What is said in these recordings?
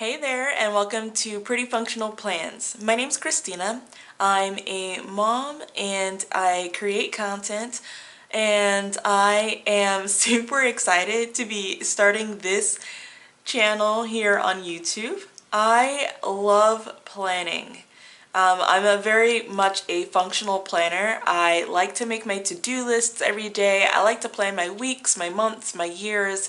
Hey there, and welcome to Pretty Functional Plans. My name's Christina. I'm a mom and I create content, and I am super excited to be starting this channel here on YouTube. I love planning. I'm a very much a functional planner. I like to make my to-do lists every day. I like to plan my weeks, my months, my years.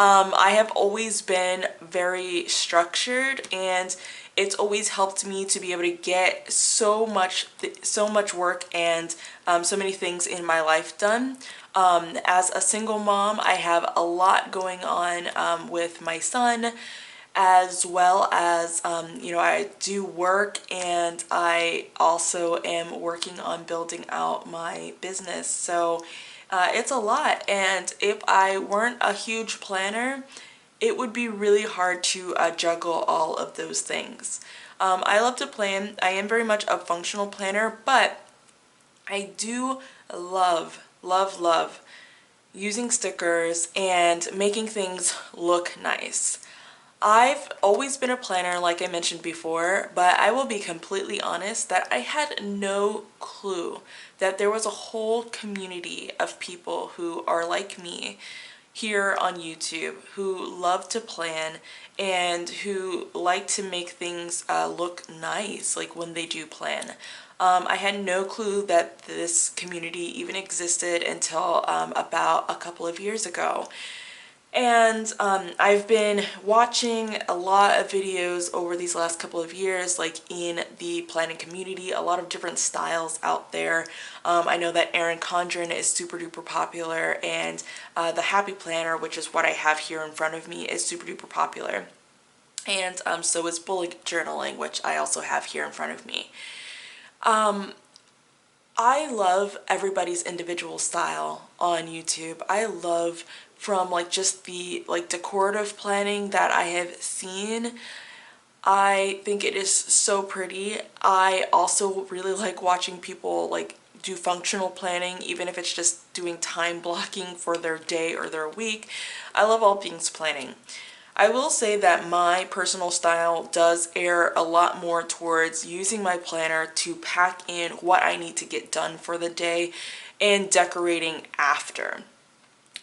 I have always been very structured, and it's always helped me to be able to get so much work and so many things in my life done. As a single mom, I have a lot going on with my son, as well as I do work, and I also am working on building out my business. So it's a lot, and if I weren't a huge planner, it would be really hard to juggle all of those things. I love to plan. I am very much a functional planner, but I do love using stickers and making things look nice. I've always been a planner, like I mentioned before, but I will be completely honest that I had no clue that there was a whole community of people who are like me here on YouTube, who love to plan and who like to make things look nice, like when they do plan. I had no clue that this community even existed until about a couple of years ago. And I've been watching a lot of videos over these last couple of years, like in the planning community, a lot of different styles out there. I know that Erin Condren is super duper popular, and the Happy Planner, which is what I have here in front of me, is super duper popular. And so is bullet journaling, which I also have here in front of me. I love everybody's individual style on YouTube. I love from like just the like decorative planning that I have seen. I think it is so pretty. I also really like watching people like do functional planning, even if it's just doing time blocking for their day or their week. I love all things planning. I will say that my personal style does err a lot more towards using my planner to pack in what I need to get done for the day and decorating after.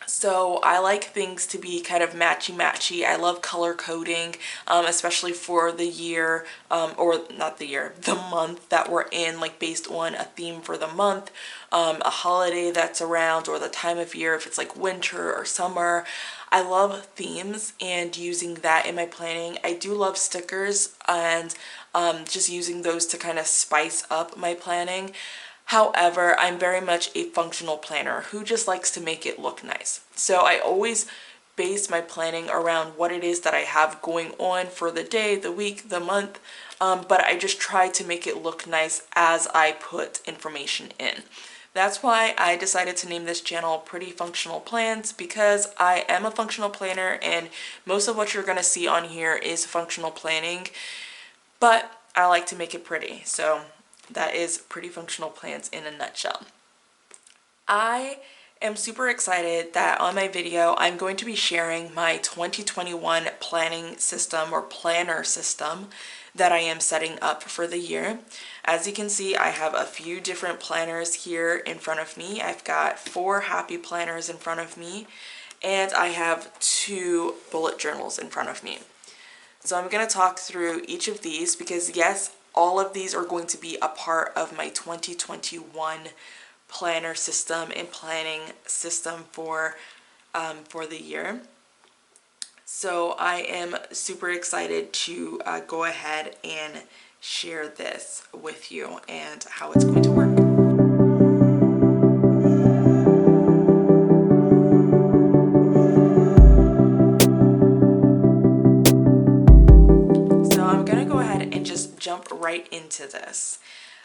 So I like things to be kind of matchy-matchy. I love color coding, especially for the year, or not the year, the month that we're in, like based on a theme for the month, a holiday that's around, or the time of year, if it's like winter or summer. I love themes and using that in my planning. I do love stickers and just using those to kind of spice up my planning. However, I'm very much a functional planner who just likes to make it look nice. So I always base my planning around what it is that I have going on for the day, the week, the month, but I just try to make it look nice as I put information in. That's why I decided to name this channel Pretty Functional Plans, because I am a functional planner and most of what you're going to see on here is functional planning, but I like to make it pretty. So that is Pretty Functional Plans in a nutshell. I am super excited that on my video I'm going to be sharing my 2021 planning system or planner system that I am setting up for the year. As you can see, I have a few different planners here in front of me. I've got 4 happy planners in front of me, and I have 2 bullet journals in front of me. So I'm going to talk through each of these because yes, all of these are going to be a part of my 2021 planner system and planning system for the year. So I am super excited to go ahead and share this with you and how it's going to work. So I'm going to go ahead and just jump right into this.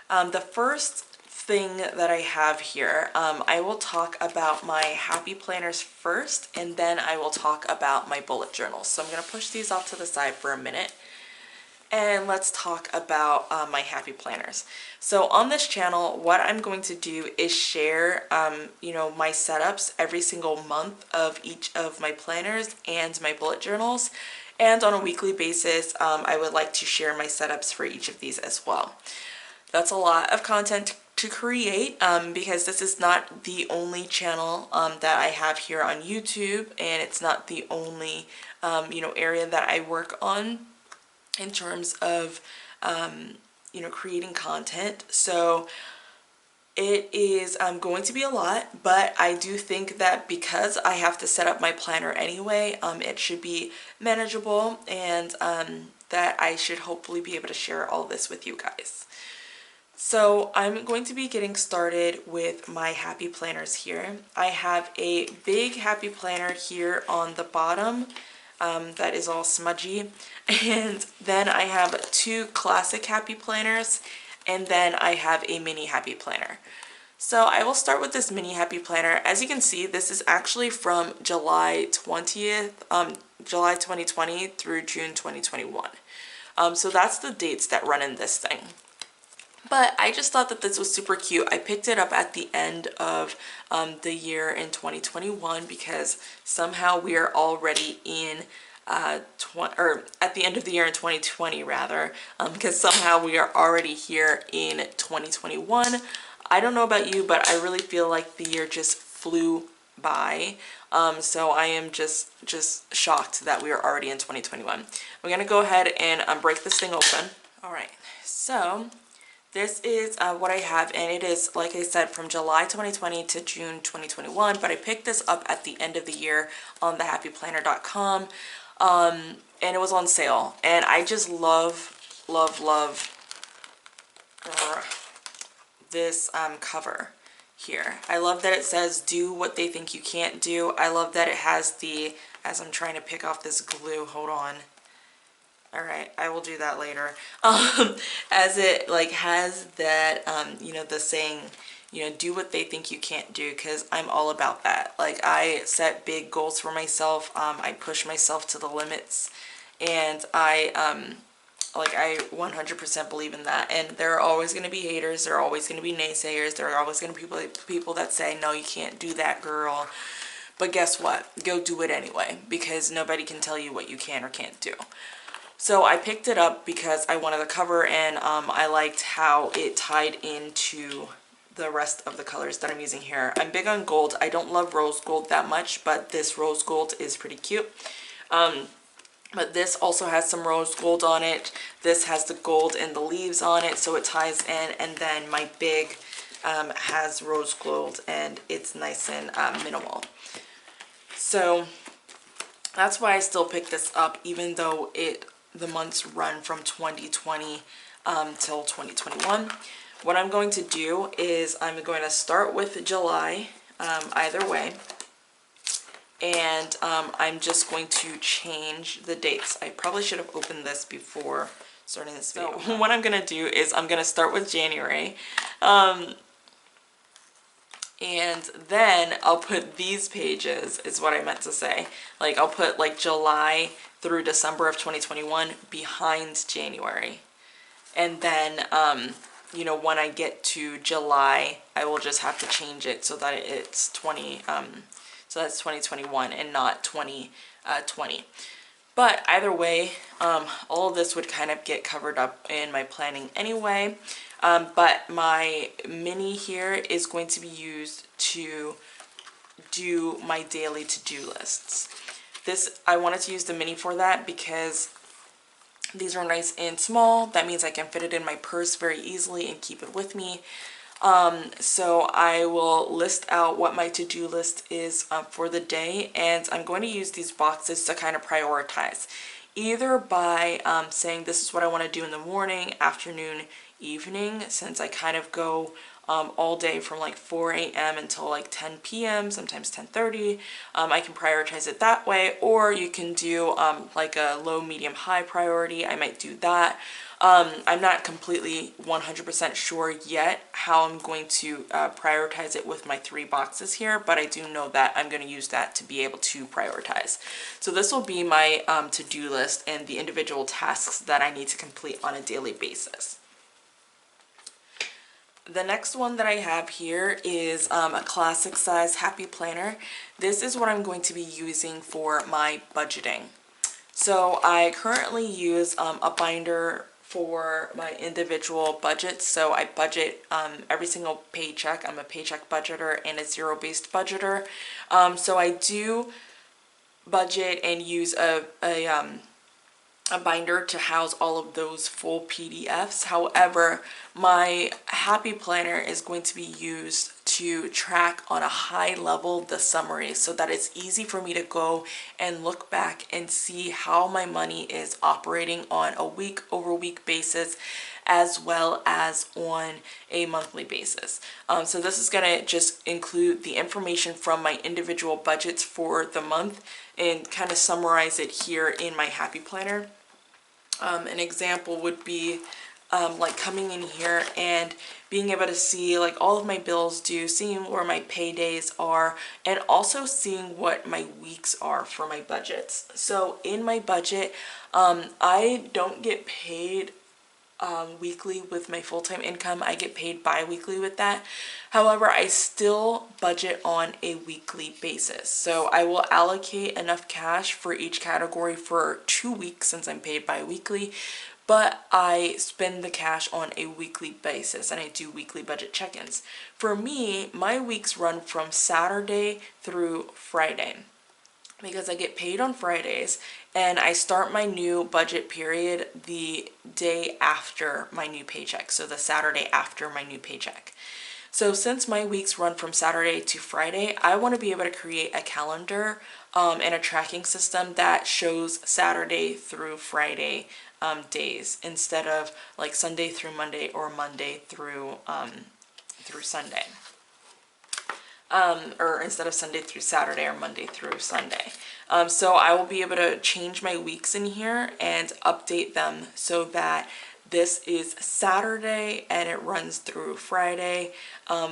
The first thing that I have here, I will talk about my happy planners first, and then I will talk about my bullet journals. So I'm going to push these off to the side for a minute, and let's talk about my happy planners. So on this channel, what I'm going to do is share, my setups every single month of each of my planners and my bullet journals. And on a weekly basis, I would like to share my setups for each of these as well. That's a lot of content to create because this is not the only channel that I have here on YouTube, and it's not the only area that I work on in terms of creating content. So it is going to be a lot, but I do think that because I have to set up my planner anyway, it should be manageable, and that I should hopefully be able to share all this with you guys. So I'm going to be getting started with my happy planners here. I have a big happy planner here on the bottom that is all smudgy, and then I have two classic happy planners, and then I have a mini happy planner. So I will start with this mini happy planner. As you can see, this is actually from July 20th, July 2020 through June 2021. So that's the dates that run in this thing. But I just thought that this was super cute. I picked it up at the end of the year in 2021 because somehow we are already in or at the end of the year in 2020 rather, because somehow we are already here in 2021. I don't know about you, but I really feel like the year just flew by. So I am just shocked that we are already in 2021. I'm gonna go ahead and break this thing open. All right, so this is what I have, and it is, like I said, from July 2020 to June 2021, but I picked this up at the end of the year on thehappyplanner.com, and it was on sale, and I just love this cover here. I love that it says, do what they think you can't do. I love that it has the, as I'm trying to pick off this glue, hold on. All right, I will do that later. As it like has that, the saying, do what they think you can't do, because I'm all about that. Like, I set big goals for myself. I push myself to the limits, and I 100% believe in that. And there are always going to be haters. There are always going to be naysayers. There are always going to be people that say, no, you can't do that, girl. But guess what? Go do it anyway, because nobody can tell you what you can or can't do. So I picked it up because I wanted the cover, and I liked how it tied into the rest of the colors that I'm using here. I'm big on gold. I don't love rose gold that much, but this rose gold is pretty cute. But this also has some rose gold on it. This has the gold and the leaves on it, so it ties in. And then my big has rose gold, and it's nice and minimal. So that's why I still pick this up, even though the months run from 2020 till 2021. What I'm going to do is I'm going to start with July either way, and I'm just going to change the dates. I probably should have opened this before starting this video. So what I'm going to do is I'm going to start with January, and then I'll put these pages, is what I meant to say. Like, I'll put like July through December of 2021 behind January. And then, when I get to July, I will just have to change it so that it's so that's 2021 and not 2020. But either way, all of this would kind of get covered up in my planning anyway. But my mini here is going to be used to do my daily to-do lists. I wanted to use the mini for that because these are nice and small. That means I can fit it in my purse very easily and keep it with me. So I will list out what my to-do list is for the day, and I'm going to use these boxes to kind of prioritize, either by saying this is what I want to do in the morning, afternoon, evening, since I kind of go all day from like 4 a.m. until like 10 p.m., sometimes 10:30. I can prioritize it that way, or you can do like a low, medium, high priority. I might do that. I'm not completely 100% sure yet how I'm going to prioritize it with my 3 boxes here, but I do know that I'm going to use that to be able to prioritize. So this will be my to-do list and the individual tasks that I need to complete on a daily basis. The next one that I have here is a classic size happy planner. This is what I'm going to be using for my budgeting. So I currently use a binder for my individual budgets. So I budget every single paycheck. I'm a paycheck budgeter and a zero-based budgeter. So I do budget and use a binder to house all of those full PDFs. However, my Happy Planner is going to be used to track on a high level the summary so that it's easy for me to go and look back and see how my money is operating on a week over week basis as well as on a monthly basis. So this is going to just include the information from my individual budgets for the month and kind of summarize it here in my Happy Planner. An example would be like coming in here and being able to see like all of my bills due, seeing where my paydays are, and also seeing what my weeks are for my budgets. So in my budget, I don't get paid weekly with my full-time income. I get paid bi-weekly with that. However, I still budget on a weekly basis. So I will allocate enough cash for each category for 2 weeks since I'm paid bi-weekly, but I spend the cash on a weekly basis and I do weekly budget check-ins. For me, my weeks run from Saturday through Friday, because I get paid on Fridays and I start my new budget period the day after my new paycheck, so the Saturday after my new paycheck. So since my weeks run from Saturday to Friday, I want to be able to create a calendar and a tracking system that shows Saturday through Friday days instead of like Sunday through Monday or Monday through Sunday. Or instead of Sunday through Saturday or Monday through Sunday. So I will be able to change my weeks in here and update them so that this is Saturday and it runs through Friday,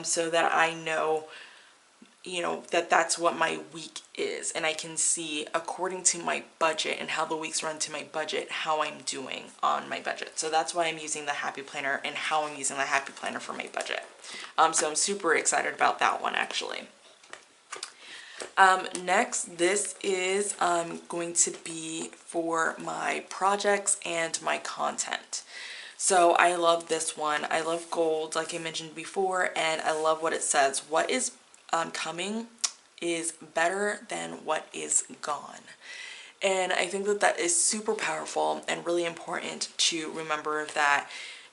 so that I know, that that's what my week is, and I can see according to my budget and how the weeks run to my budget how I'm doing on my budget. So that's why I'm using the Happy Planner and how I'm using the Happy Planner for my budget. So I'm super excited about that one actually. Next, this is going to be for my projects and my content. So I love this one. I love gold, like I mentioned before, and I love what it says. What is coming is better than what is gone. And I think that that is super powerful and really important to remember that,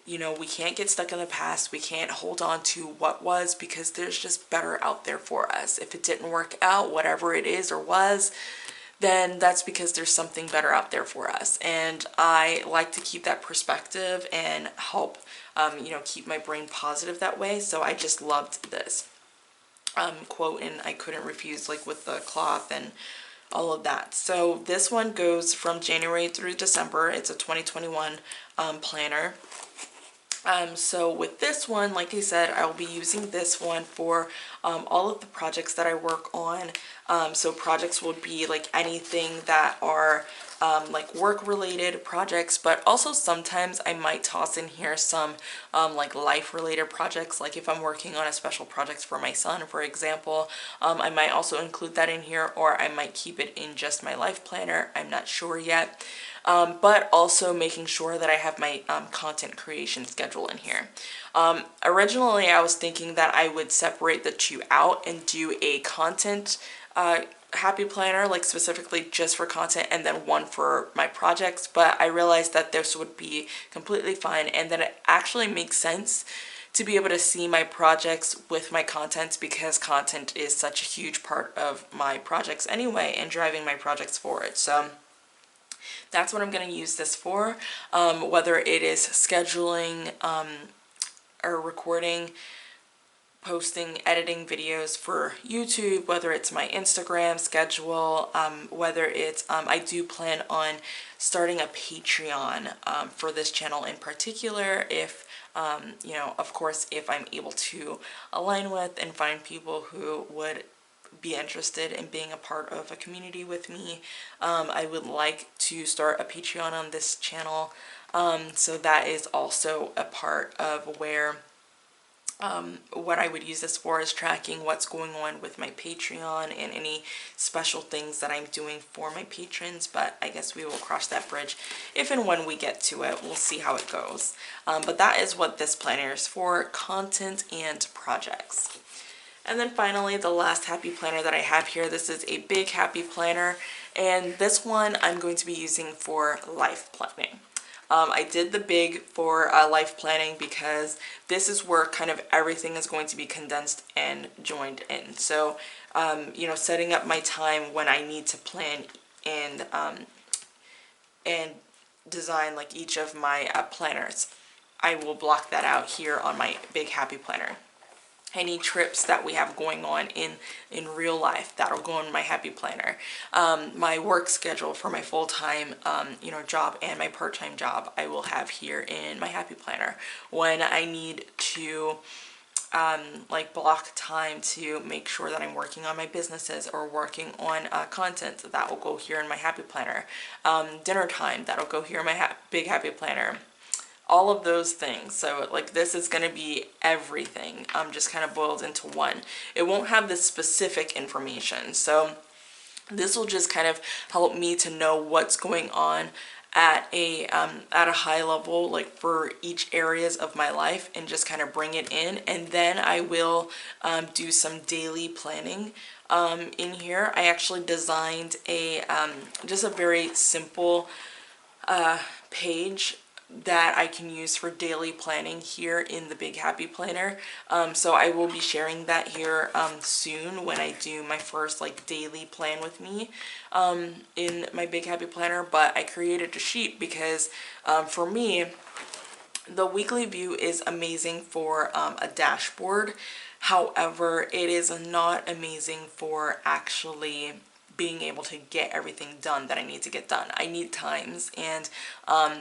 we can't get stuck in the past. We can't hold on to what was, because there's just better out there for us. If it didn't work out, whatever it is or was, then that's because there's something better out there for us. And I like to keep that perspective and help, keep my brain positive that way. So I just loved this quote, and I couldn't refuse, like with the cloth and all of that. So this one goes from January through December. It's a 2021 planner. So with this one, like I said, I will be using this one for all of the projects that I work on. So projects would be like anything that are like work-related projects, but also sometimes I might toss in here some like life-related projects. Like if I'm working on a special project for my son, for example, I might also include that in here, or I might keep it in just my life planner. I'm not sure yet. But also making sure that I have my content creation schedule in here. Originally, I was thinking that I would separate the two out and do a content Happy Planner, like specifically just for content, and then one for my projects, but I realized that this would be completely fine, and that it actually makes sense to be able to see my projects with my content, because content is such a huge part of my projects anyway and driving my projects forward. So that's what I'm going to use this for, whether it is scheduling or recording, posting, editing videos for YouTube, whether it's my Instagram schedule, whether it's, I do plan on starting a Patreon for this channel in particular, if, of course, if I'm able to align with and find people who would be interested in being a part of a community with me. I would like to start a Patreon on this channel, so that is also a part of where What I would use this for is tracking what's going on with my Patreon and any special things that I'm doing for my patrons, but I guess we will cross that bridge if and when we get to it. We'll see how it goes. But that is what this planner is for: content and projects. And then finally, the last happy planner that I have here, this is a big happy planner, and this one I'm going to be using for life planning. I did the big for life planning because this is where kind of everything is going to be condensed and joined in. So, you know, setting up my time when I need to plan and design like each of my planners, I will block that out here on my big happy planner. Any trips that we have going on in real life, that'll go in my happy planner. My work schedule for my full-time you know, job and my part-time job, I will have here in my happy planner. When I need to like block time to make sure that I'm working on my businesses or working on content, that will go here in my happy planner. Dinner time, that'll go here in my big happy planner. All of those things. So like this is going to be everything just kind of boiled into one. It won't have the specific information, so this will just kind of help me to know what's going on at a high level, like for each areas of my life, and just kind of bring it in. And then I will do some daily planning in here. I actually designed a just a very simple page that I can use for daily planning here in the Big Happy Planner. So I will be sharing that here soon when I do my first like daily plan with me in my Big Happy Planner. But I created a sheet because for me, the weekly view is amazing for a dashboard. However, it is not amazing for actually being able to get everything done that I need to get done. I need times, and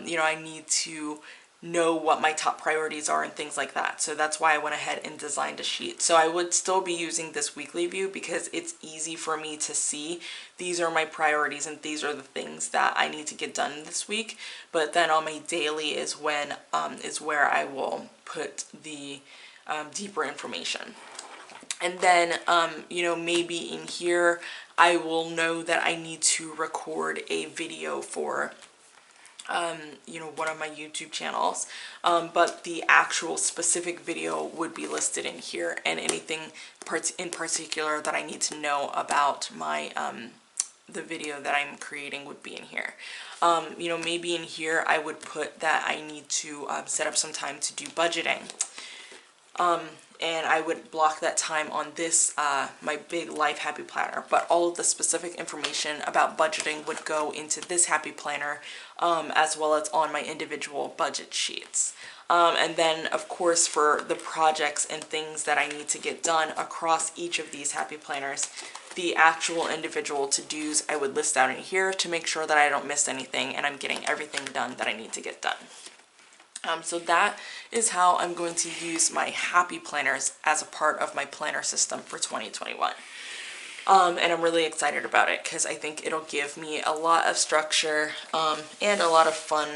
you know, I need to know what my top priorities are and things like that. So that's why I went ahead and designed a sheet. So I would still be using this weekly view because it's easy for me to see these are my priorities and these are the things that I need to get done this week. But then on my daily is when is where I will put the deeper information. And then, you know, maybe in here, I will know that I need to record a video for, you know, one of my YouTube channels. But the actual specific video would be listed in here, and anything in particular that I need to know about my, the video that I'm creating would be in here. You know, maybe in here I would put that I need to set up some time to do budgeting. And I would block that time on this, my big life happy planner, but all of the specific information about budgeting would go into this happy planner, as well as on my individual budget sheets. And then of course for the projects and things that I need to get done across each of these happy planners, the actual individual to-dos I would list out in here to make sure that I don't miss anything and I'm getting everything done that I need to get done. So that is how I'm going to use my happy planners as a part of my planner system for 2021. And I'm really excited about it because I think it'll give me a lot of structure and a lot of fun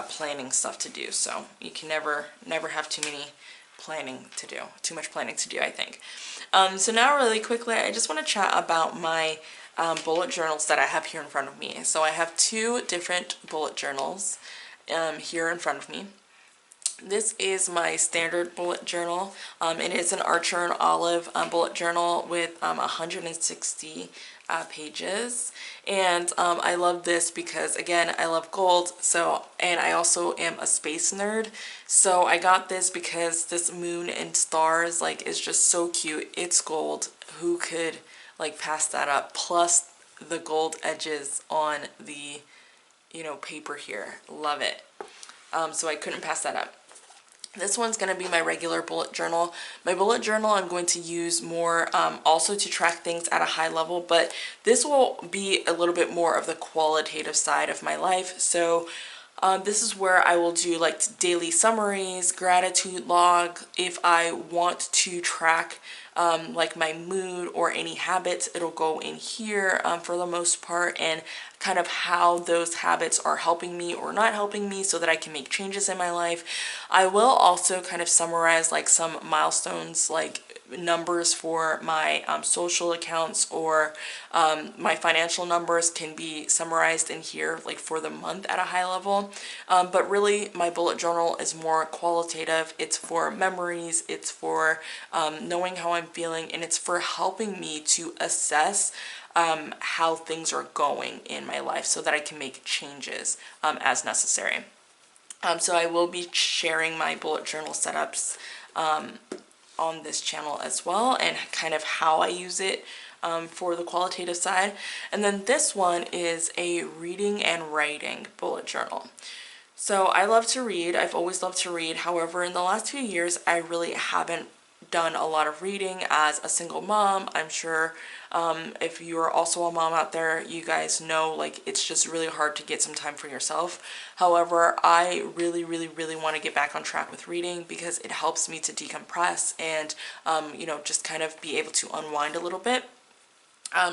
planning stuff to do. So you can never have too much planning to do, I think. So now really quickly, I just want to chat about my bullet journals that I have here in front of me. So I have two different bullet journals here in front of me. This is my standard bullet journal. It is an Archer and Olive bullet journal with 160 pages, and I love this because again I love gold, and I also am a space nerd, so I got this because this moon and stars like is just so cute. It's gold, who could like pass that up, plus the gold edges on the, you know, paper here. Love it. So I couldn't pass that up. This one's going to be my regular bullet journal. My bullet journal I'm going to use more also to track things at a high level, but this will be a little bit more of the qualitative side of my life. So this is where I will do like daily summaries, gratitude log, if I want to track like my mood or any habits, it'll go in here for the most part, and kind of how those habits are helping me or not helping me so that I can make changes in my life. I will also kind of summarize like some milestones, like numbers for my social accounts, or my financial numbers can be summarized in here like for the month at a high level. But really my bullet journal is more qualitative. It's for memories, it's for knowing how I'm feeling, and it's for helping me to assess how things are going in my life so that I can make changes as necessary. So I will be sharing my bullet journal setups on this channel as well, and kind of how I use it for the qualitative side. And then this one is a reading and writing bullet journal. So I love to read. I've always loved to read. However, in the last few years, I really haven't done a lot of reading as a single mom. I'm sure if you're also a mom out there, you guys know like it's just really hard to get some time for yourself. However, I really want to get back on track with reading because it helps me to decompress and you know, just kind of be able to unwind a little bit.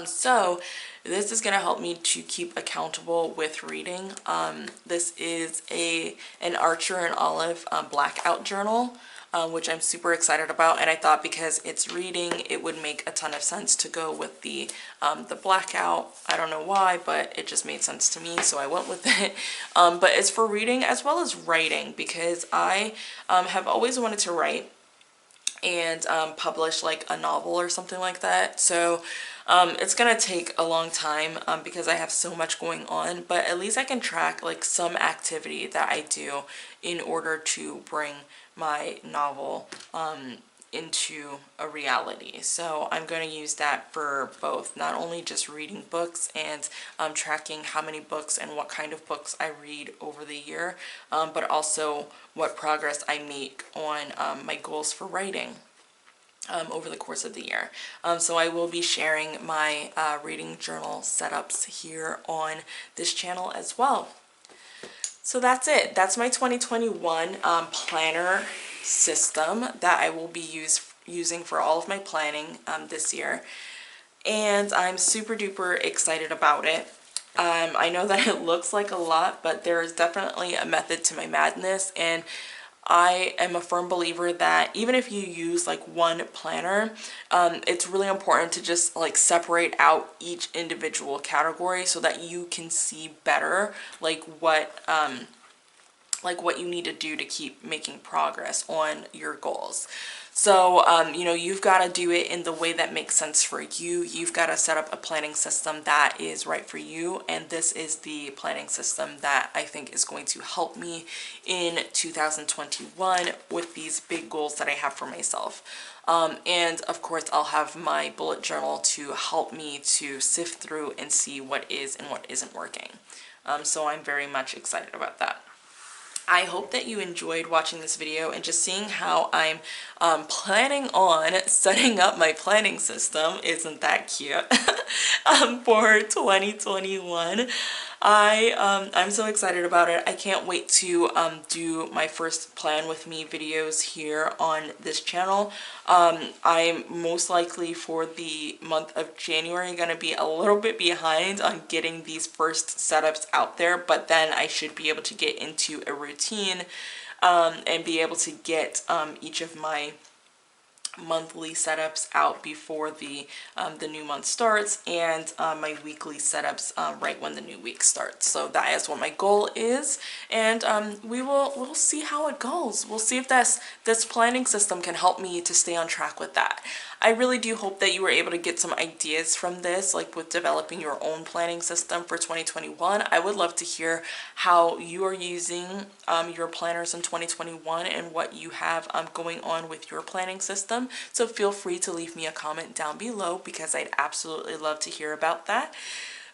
So this is going to help me to keep accountable with reading. This is an Archer and Olive blackout journal, which I'm super excited about, and I thought because it's reading, it would make a ton of sense to go with the blackout. I don't know why, but it just made sense to me, so I went with it. But it's for reading as well as writing, because I have always wanted to write and publish like a novel or something like that. So it's gonna take a long time because I have so much going on, but at least I can track like some activity that I do in order to bring my novel into a reality. So I'm going to use that for both, not only just reading books and tracking how many books and what kind of books I read over the year, but also what progress I make on my goals for writing over the course of the year. So I will be sharing my reading journal setups here on this channel as well. So that's it. That's my 2021 planner system that I will be using for all of my planning this year. And I'm super duper excited about it. I know that it looks like a lot, but there is definitely a method to my madness, and I am a firm believer that even if you use like one planner, it's really important to just like separate out each individual category so that you can see better like what you need to do to keep making progress on your goals. So, you know, you've got to do it in the way that makes sense for you. You've got to set up a planning system that is right for you. And this is the planning system that I think is going to help me in 2021 with these big goals that I have for myself. And of course, I'll have my bullet journal to help me to sift through and see what is and what isn't working. So I'm very much excited about that. I hope that you enjoyed watching this video and just seeing how I'm planning on setting up my planning system. Isn't that cute? For 2021. I'm so excited about it. I can't wait to do my first plan with me videos here on this channel. I'm most likely for the month of January going to be a little bit behind on getting these first setups out there, but then I should be able to get into a routine and be able to get each of my monthly setups out before the new month starts, and my weekly setups right when the new week starts. So that is what my goal is, and we'll see how it goes. We'll see if this planning system can help me to stay on track with that. I really do hope that you were able to get some ideas from this, like with developing your own planning system for 2021. I would love to hear how you are using your planners in 2021 and what you have going on with your planning system. So feel free to leave me a comment down below because I'd absolutely love to hear about that.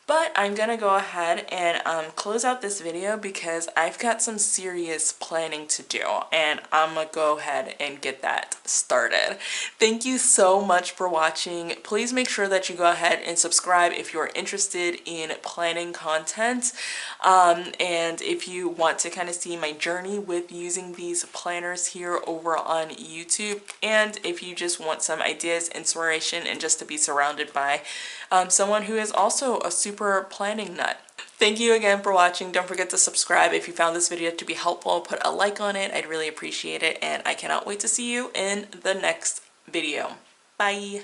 But I'm gonna go ahead and close out this video because I've got some serious planning to do, and I'm gonna go ahead and get that started. Thank you so much for watching. Please make sure that you go ahead and subscribe if you're interested in planning content, and if you want to kind of see my journey with using these planners here over on YouTube, and if you just want some ideas, inspiration, and just to be surrounded by someone who is also a super planning nut. Thank you again for watching. Don't forget to subscribe if you found this video to be helpful. Put a like on it. I'd really appreciate it, and I cannot wait to see you in the next video. Bye!